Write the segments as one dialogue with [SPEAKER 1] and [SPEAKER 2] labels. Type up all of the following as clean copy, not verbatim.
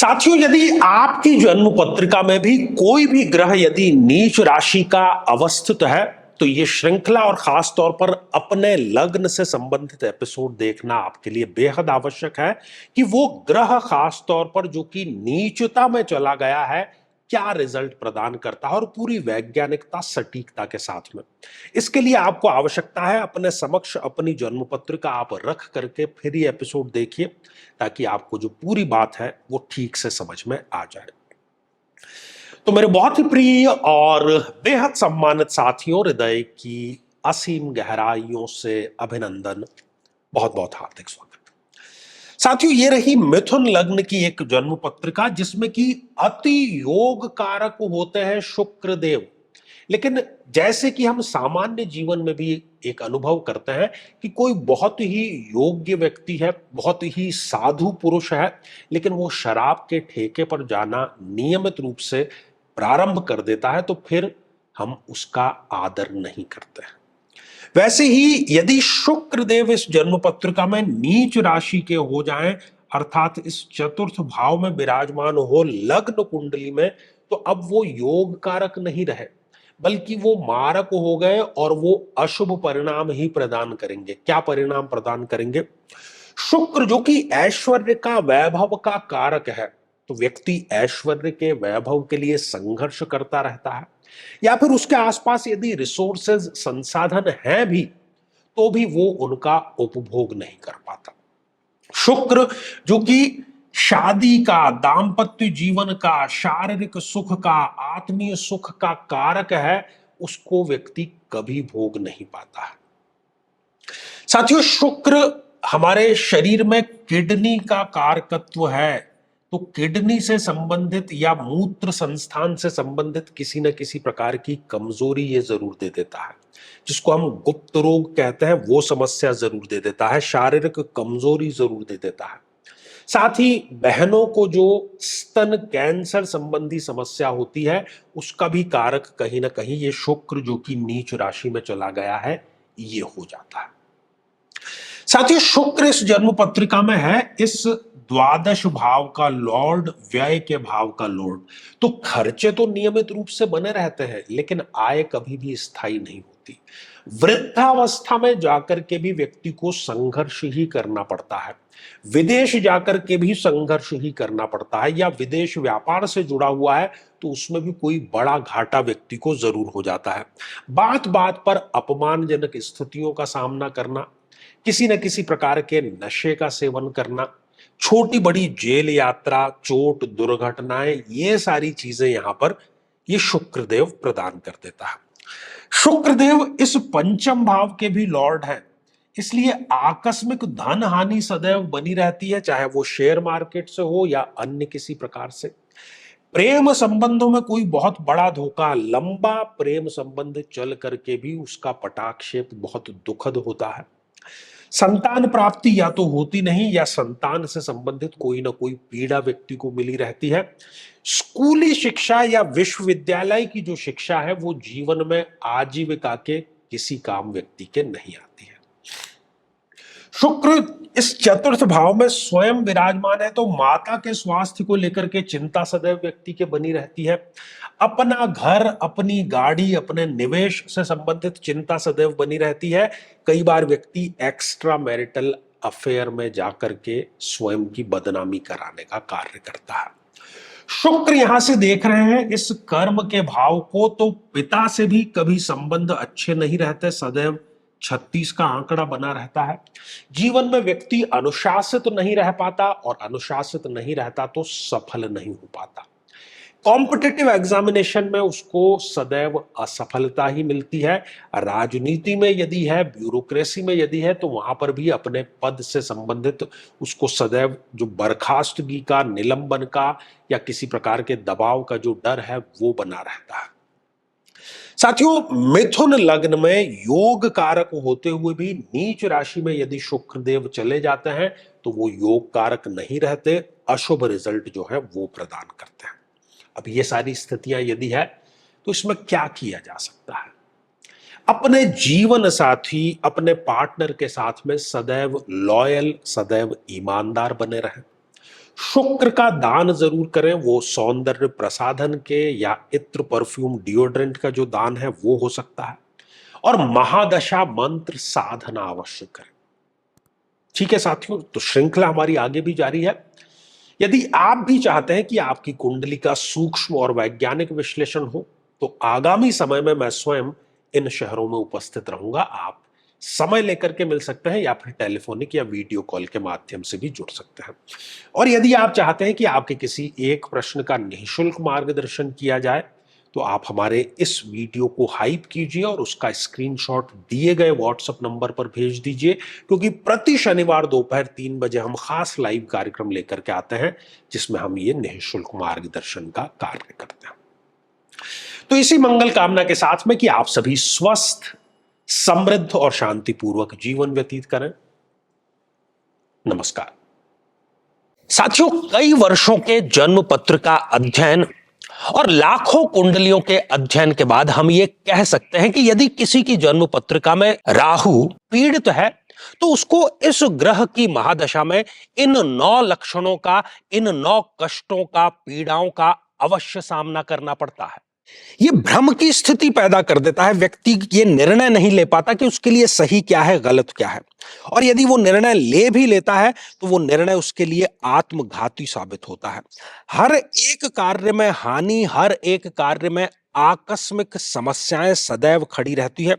[SPEAKER 1] साथियों, यदि आपकी जन्म पत्रिका में भी कोई भी ग्रह यदि नीच राशि का अवस्थित है तो ये श्रृंखला और खास तौर पर अपने लग्न से संबंधित एपिसोड देखना आपके लिए बेहद आवश्यक है कि वो ग्रह खास तौर पर जो कि नीचता में चला गया है क्या रिजल्ट प्रदान करता है और पूरी वैज्ञानिकता सटीकता के साथ में। इसके लिए आपको आवश्यकता है अपने समक्ष अपनी जन्म पत्रिका आप रख करके फिर ये एपिसोड देखिए ताकि आपको जो पूरी बात है वो ठीक से समझ में आ जाए। तो मेरे बहुत ही प्रिय और बेहद सम्मानित साथियों, हृदय की असीम गहराइयों से अभिनंदन, बहुत बहुत हार्दिक स्वागत। साथियों, ये रही मिथुन लग्न की एक जन्म पत्रिका जिसमें कि अति योग कारक होते हैं शुक्र देव। लेकिन जैसे कि हम सामान्य जीवन में भी एक अनुभव करते हैं कि कोई बहुत ही योग्य व्यक्ति है, बहुत ही साधु पुरुष है, लेकिन वो शराब के ठेके पर जाना नियमित रूप से प्रारंभ कर देता है तो फिर हम उसका आदर नहीं करते हैं। वैसे ही यदि शुक्र देव इस जन्म पत्रिका में नीच राशि के हो जाएं, अर्थात इस चतुर्थ भाव में विराजमान हो लग्न कुंडली में, तो अब वो योग कारक नहीं रहे बल्कि वो मारक हो गए और वो अशुभ परिणाम ही प्रदान करेंगे। क्या परिणाम प्रदान करेंगे? शुक्र जो कि ऐश्वर्य का, वैभव का कारक है, तो व्यक्ति ऐश्वर्य के, वैभव के लिए संघर्ष करता रहता है, या फिर उसके आसपास यदि रिसोर्सेज, संसाधन हैं भी तो भी वो उनका उपभोग नहीं कर पाता। शुक्र जो कि शादी का, दाम्पत्य जीवन का, शारीरिक सुख का, आत्मीय सुख का कारक है, उसको व्यक्ति कभी भोग नहीं पाता है। साथियों, शुक्र हमारे शरीर में किडनी का कारकत्व है, तो किडनी से संबंधित या मूत्र संस्थान से संबंधित किसी न किसी प्रकार की कमजोरी ये जरूर दे देता है, जिसको हम गुप्त रोग कहते हैं, वो समस्या जरूर दे देता है, शारीरिक कमजोरी जरूर दे देता है। साथ ही बहनों को जो स्तन कैंसर संबंधी समस्या होती है उसका भी कारक कहीं ना कहीं ये शुक्र जो कि नीच राशि में चला गया है ये हो जाता है। साथियों, शुक्र इस जन्म पत्रिका में है इस द्वादश भाव का लॉर्ड, व्यय के भाव का लॉर्ड, तो खर्चे तो नियमित रूप से बने रहते हैं लेकिन आय कभी भी स्थायी नहीं होती। वृद्धावस्था में जाकर के भी व्यक्ति को संघर्ष ही करना पड़ता है, विदेश जाकर के भी संघर्ष ही करना पड़ता है, या विदेश व्यापार से जुड़ा हुआ है तो उसमें भी कोई बड़ा घाटा व्यक्ति को जरूर हो जाता है। बात बात पर अपमानजनक स्थितियों का सामना करना, किसी न किसी प्रकार के नशे का सेवन करना, छोटी बड़ी जेल यात्रा, चोट, दुर्घटनाएं, ये सारी चीजें यहां पर ये शुक्रदेव प्रदान कर देता है। शुक्रदेव इस पंचम भाव के भी लॉर्ड हैं, इसलिए आकस्मिक धन हानि सदैव बनी रहती है, चाहे वो शेयर मार्केट से हो या अन्य किसी प्रकार से। प्रेम संबंधों में कोई बहुत बड़ा धोखा, लंबा प्रेम संबंध चल करके भी उसका पटाक्षेप बहुत दुखद होता है। संतान प्राप्ति या तो होती नहीं या संतान से संबंधित कोई ना कोई पीड़ा व्यक्ति को मिली रहती है। स्कूली शिक्षा या विश्वविद्यालय की जो शिक्षा है वो जीवन में आजीविका के किसी काम व्यक्ति के नहीं आती है। शुक्र इस चतुर्थ भाव में स्वयं विराजमान है तो माता के स्वास्थ्य को लेकर के चिंता सदैव व्यक्ति के बनी रहती है। अपना घर, अपनी गाड़ी, अपने निवेश से संबंधित चिंता सदैव बनी रहती है। कई बार व्यक्ति एक्स्ट्रा मैरिटल अफेयर में जाकर के स्वयं की बदनामी कराने का कार्य करता है। शुक्र यहां से देख रहे हैं इस कर्म के भाव को, तो पिता से भी कभी संबंध अच्छे नहीं रहते, सदैव 36 का आंकड़ा बना रहता है। जीवन में व्यक्ति अनुशासित नहीं रह पाता और अनुशासित नहीं रहता तो सफल नहीं हो पाता। कॉम्पिटिटिव एग्जामिनेशन में उसको सदैव असफलता ही मिलती है। राजनीति में यदि है, ब्यूरोक्रेसी में यदि है, तो वहां पर भी अपने पद से संबंधित उसको सदैव जो बर्खास्तगी का, निलंबन का या किसी प्रकार के दबाव का जो डर है वो बना रहता है। साथियों, मिथुन लग्न में योग कारक होते हुए भी नीच राशि में यदि शुक्रदेव चले जाते हैं तो वो योग कारक नहीं रहते, अशुभ रिजल्ट जो है वो प्रदान करते हैं। अब ये सारी स्थितियां यदि है तो इसमें क्या किया जा सकता है? अपने जीवन साथी, अपने पार्टनर के साथ में सदैव लॉयल, सदैव ईमानदार बने रहें। शुक्र का दान जरूर करें, वो सौंदर्य प्रसाधन के या इत्र, परफ्यूम, डिओड्रेंट का जो दान है वो हो सकता है। और महादशा मंत्र साधना अवश्य करें। ठीक है साथियों, तो श्रृंखला हमारी आगे भी जारी है। यदि आप भी चाहते हैं कि आपकी कुंडली का सूक्ष्म और वैज्ञानिक विश्लेषण हो, तो आगामी समय में मैं स्वयं इन शहरों में उपस्थित रहूंगा। आप समय लेकर के मिल सकते हैं या फिर टेलीफोनिक या वीडियो कॉल के माध्यम से भी जुड़ सकते हैं। और यदि आप चाहते हैं कि आपके किसी एक प्रश्न का निःशुल्क मार्गदर्शन किया जाए, तो आप हमारे इस वीडियो को हाइप कीजिए और उसका स्क्रीनशॉट दिए गए व्हाट्सएप नंबर पर भेज दीजिए, क्योंकि प्रति शनिवार दोपहर 3 बजे हम खास लाइव कार्यक्रम लेकर के आते हैं, जिसमें हम ये निःशुल्क मार्गदर्शन का कार्य करते हैं। तो इसी मंगल कामना के साथ में कि आप सभी स्वस्थ, समृद्ध और शांतिपूर्वक जीवन व्यतीत करें। नमस्कार साथियों, कई वर्षों के जन्म पत्र का अध्ययन और लाखों कुंडलियों के अध्ययन के बाद हम ये कह सकते हैं कि यदि किसी की जन्म पत्रिका में राहु पीड़ित है, तो उसको इस ग्रह की महादशा में इन 9 लक्षणों का, इन 9 कष्टों का, पीड़ाओं का अवश्य सामना करना पड़ता है। ये भ्रम की स्थिति पैदा कर देता है। व्यक्ति ये निर्णय नहीं ले पाता कि उसके लिए सही क्या है, गलत क्या है। और यदि वो निर्णय ले भी लेता है, तो वो निर्णय उसके लिए आत्मघाती साबित होता है। हर एक कार्य में हानि, हर एक कार्य में आकस्मिक समस्याएं सदैव खड़ी रहती है।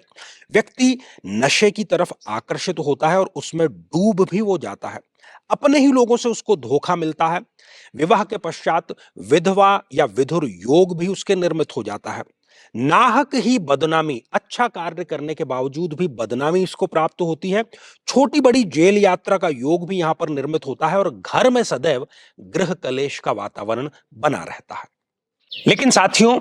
[SPEAKER 1] व्यक्ति नशे की तरफ आकर्षित होता है और उसमें डूब भी वो जाता है। अपने ही लोगों से उसको धोखा मिलता है। विवाह के पश्चात विधवा या विधुर योग भी उसके निर्मित हो जाता है। नाहक ही बदनामी, अच्छा कार्य करने के बावजूद भी बदनामी इसको प्राप्त होती है। छोटी बड़ी जेल यात्रा का योग भी यहां पर निर्मित होता है और घर में सदैव गृह कलेश का वातावरण बना रहता है। लेकिन साथियों,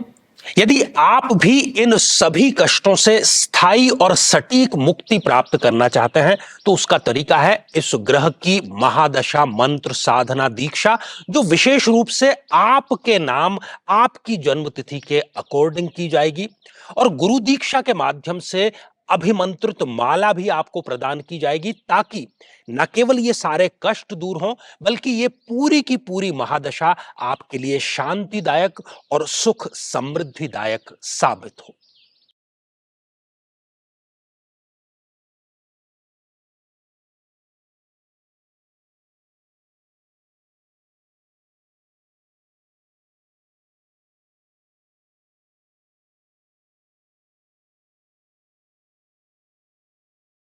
[SPEAKER 1] यदि आप भी इन सभी कष्टों से स्थायी और सटीक मुक्ति प्राप्त करना चाहते हैं, तो उसका तरीका है इस ग्रह की महादशा मंत्र साधना दीक्षा, जो विशेष रूप से आपके नाम, आपकी जन्मतिथि के अकॉर्डिंग की जाएगी। और गुरु दीक्षा के माध्यम से अभिमंत्रित माला भी आपको प्रदान की जाएगी, ताकि न केवल ये सारे कष्ट दूर हों, बल्कि ये पूरी की पूरी महादशा आपके लिए शांतिदायक और सुख समृद्धिदायक साबित हो।